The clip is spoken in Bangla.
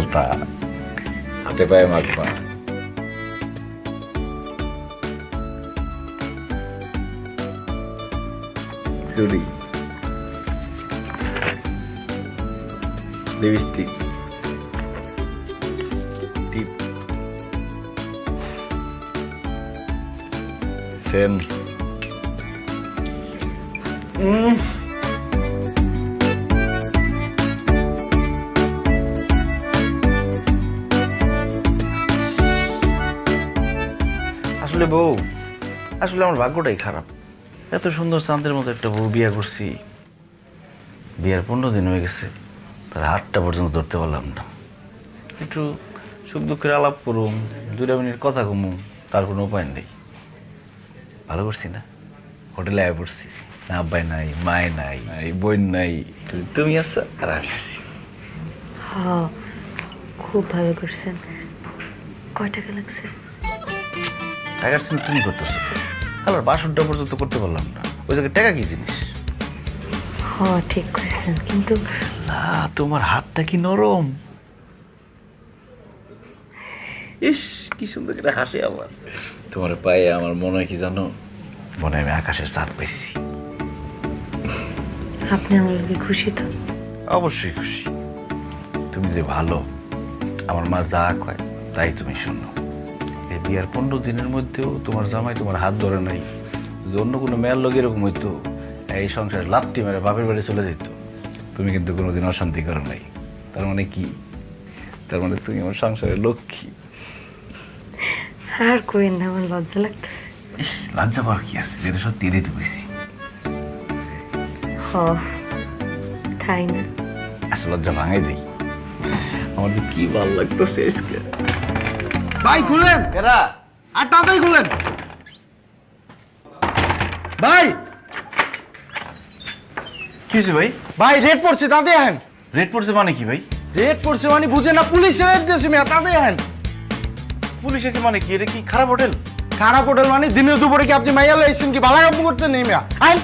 আলতা হাতে পায়ে মাখবা। চুড়ি, লিপস্টিক, টিপ, সেন। আসলে বউ, আসলে আমার ভাগ্যটাই খারাপ। এত সুন্দর চাঁদের মতো একটা বউ বিয়ে করছি, বিয়ের 15 দিন হয়ে গেছে, তার হাতটা পর্যন্ত ধরতে পারলাম না। একটু সুখ দুঃখের আলাপ করুম, 2 মিনিট কথা কমুম, তার কোনো উপায় নেই। ভালো করছি না? হোটেলে আয় পড়ছি, না আব্বাই নাই, মায় নাই, বোন নাই, তুমি আছো আর আমি আছি। হ্যাঁ, খুব ভালো করছেন। কয় টাকা লাগছে? টাকার চিন্তা তুমি করতেছো, আবার বাসনটা পর্যন্ত করতে পারলাম না। ওই জায়গায় টাকা কি জিনিস? হ্যাঁ ঠিক করেছেন, কিন্তু তোমার হাতটা কি নরম। ইস, কি সুন্দর করে হাসে আমার। তোমার পায়ে আমার মনে হয় কি জানো, মনে হয় আমি আকাশের চাঁদ পাইছি। আপনি আমার কি খুশি তো? অবশ্যই খুশি। তুমি যে ভালো, আমার মা যা কয় তাই তুমি শোনো। এই বিয়ার 15 দিনের মধ্যেও তোমার জামাই তোমার হাত ধরে নাই। যদি অন্য কোনো মেয়ের লোক এরকম হইতো, এই সংসারে লাত্তি মেরে বাপের বাড়ি চলে যেত। তুমি কিন্তু কোনোদিন অশান্তি করো নাই। তার মানে কি? তার মানে তুমি আমার সংসারের লক্ষ্মী। আর করেন না, আমার লজ্জা লাগতেছে। লজ্জা পাওয়ার কি আছে? যেটা সত্যি এটাই তো বেশি। হ, তাই না? আসলে লজ্জা ভাঙাই দেই। আমার তো কি ভালো লাগতেছে আজকে। ভাই খুলেন, এরা আর তাড়াতাড়ি খুলেন ভাই। কি হয়েছে ভাই? ভাই রেড পড়ছে, তাড়াতাড়ি আহেন। রেড পড়ছে মানে কি ভাই? রেড পড়ছে মানে বুঝে না, পুলিশে রেড দিয়েছে মেয়ে, তাড়াতাড়ি আহেন। পুলিশ এসে মানে কি? এটা কি খারাপ হোটেল? খারাপ হোটেল মানে দিনের দুপুরে কি আপনি মাইয়া লাইছেন কি বালা কাপ করতে নেই মেয়া? আহেন।